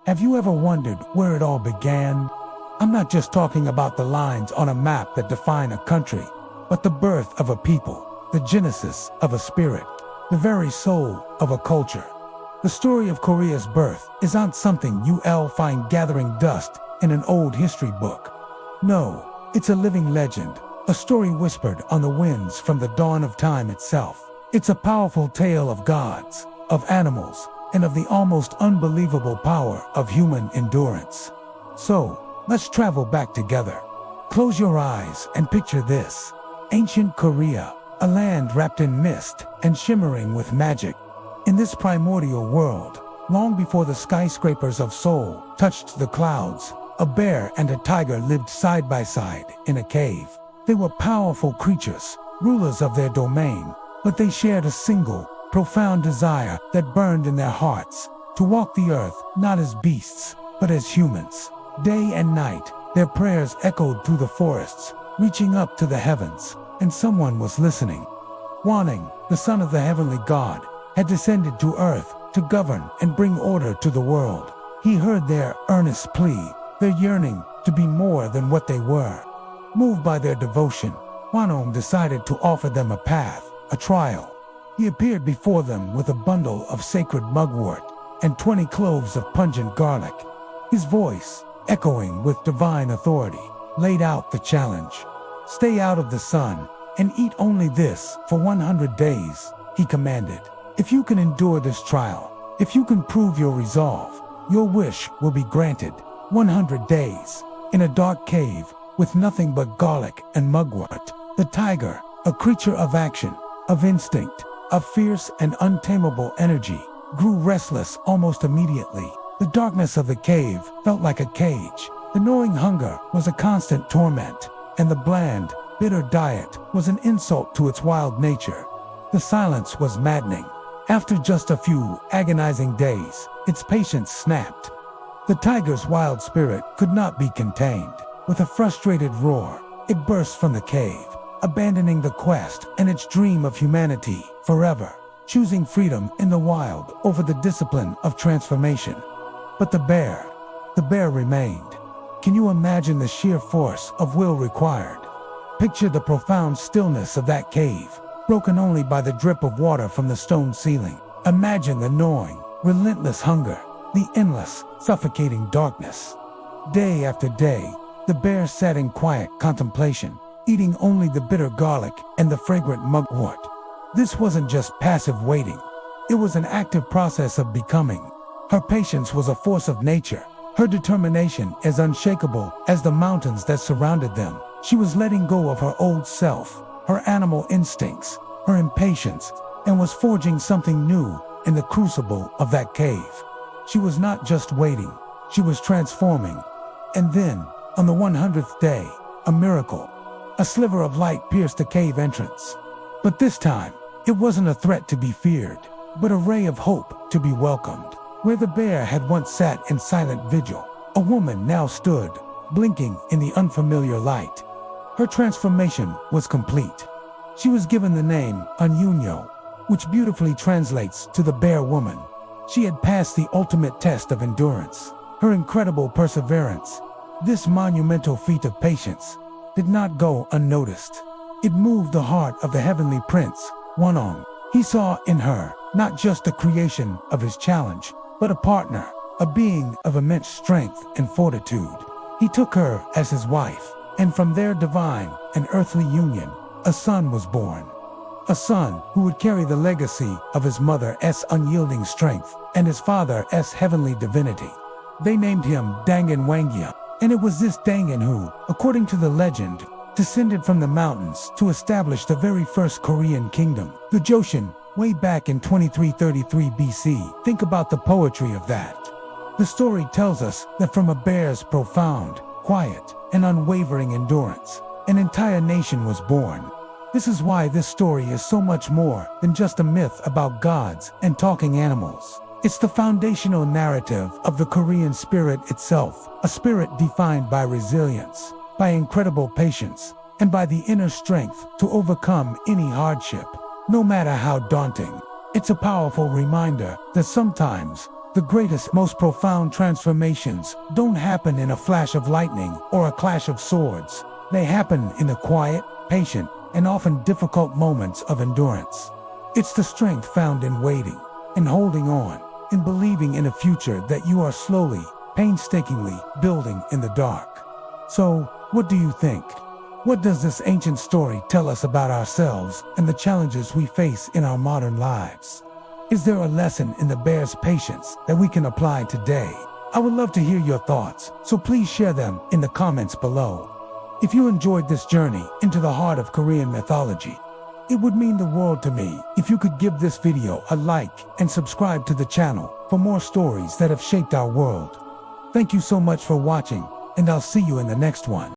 Have you ever wondered where it all began? I'm not just talking about the lines on a map that define a country, but the birth of a people, the genesis of a spirit, the very soul of a culture. The story of Korea's birth is not something you'll find gathering dust in an old history book. No, it's a living legend, a story whispered on the winds from the dawn of time itself. It's a powerful tale of gods, of animals, and of the almost unbelievable power of human endurance. So, let's travel back together. Close your eyes and picture this. Ancient Korea, a land wrapped in mist and shimmering with magic. In this primordial world, long before the skyscrapers of Seoul touched the clouds, a bear and a tiger lived side by side in a cave. They were powerful creatures, rulers of their domain, but they shared a single, profound desire that burned in their hearts, to walk the earth not as beasts, but as humans. Day and night, their prayers echoed through the forests, reaching up to the heavens, and someone was listening. Wanning, the son of the heavenly god, had descended to earth to govern and bring order to the world. He heard their earnest plea, their yearning to be more than what they were. Moved by their devotion, Wanong decided to offer them a path, a trial. He appeared before them with a bundle of sacred mugwort and 20 cloves of pungent garlic. His voice, echoing with divine authority, laid out the challenge. Stay out of the sun and eat only this for 100 days, he commanded. If you can endure this trial, if you can prove your resolve, your wish will be granted. 100 days, in a dark cave, with nothing but garlic and mugwort. The tiger, a creature of action, of instinct, of fierce and untamable energy, grew restless almost immediately. The darkness of the cave felt like a cage. The gnawing hunger was a constant torment, and the bland, bitter diet was an insult to its wild nature. The silence was maddening. After just a few agonizing days, its patience snapped. The tiger's wild spirit could not be contained. With a frustrated roar, it burst from the cave, abandoning the quest and its dream of humanity forever, choosing freedom in the wild over the discipline of transformation. But the bear remained. Can you imagine the sheer force of will required? Picture the profound stillness of that cave, broken only by the drip of water from the stone ceiling. Imagine the gnawing, relentless hunger, the endless, suffocating darkness. Day after day, the bear sat in quiet contemplation, eating only the bitter garlic and the fragrant mugwort. This wasn't just passive waiting. It was an active process of becoming. Her patience was a force of nature, her determination as unshakable as the mountains that surrounded them. She was letting go of her old self, her animal instincts, her impatience, and was forging something new in the crucible of that cave. She was not just waiting, she was transforming. And then, on the 100th day, a miracle. A sliver of light pierced the cave entrance. But this time, it wasn't a threat to be feared, but a ray of hope to be welcomed. Where the bear had once sat in silent vigil, a woman now stood, blinking in the unfamiliar light. Her transformation was complete. She was given the name Anyunyo, which beautifully translates to the bear woman. She had passed the ultimate test of endurance. Her incredible perseverance, this monumental feat of patience, did not go unnoticed. It moved the heart of the heavenly prince, Wanong. He saw in her not just the creation of his challenge, but a partner, a being of immense strength and fortitude. He took her as his wife, and from their divine and earthly union, a son was born. A son who would carry the legacy of his mother's unyielding strength and his father's heavenly divinity. They named him Dangun, and it was this Dangun who, according to the legend, descended from the mountains to establish the very first Korean kingdom, Gojoseon, way back in 2333 BC. Think about the poetry of that. The story tells us that from a bear's profound, quiet, and unwavering endurance, an entire nation was born. This is why this story is so much more than just a myth about gods and talking animals. It's the foundational narrative of the Korean spirit itself, a spirit defined by resilience, by incredible patience, and by the inner strength to overcome any hardship, no matter how daunting. It's a powerful reminder that sometimes The greatest, most profound transformations don't happen in a flash of lightning or a clash of swords. They happen in the quiet, patient, and often difficult moments of endurance. It's the strength found in waiting, in holding on, in believing in a future that you are slowly, painstakingly building in the dark. So, what do you think? What does this ancient story tell us about ourselves and the challenges we face in our modern lives? Is there a lesson in the bear's patience that we can apply today? I would love to hear your thoughts, so please share them in the comments below. If you enjoyed this journey into the heart of Korean mythology, it would mean the world to me if you could give this video a like and subscribe to the channel for more stories that have shaped our world. Thank you so much for watching, and I'll see you in the next one.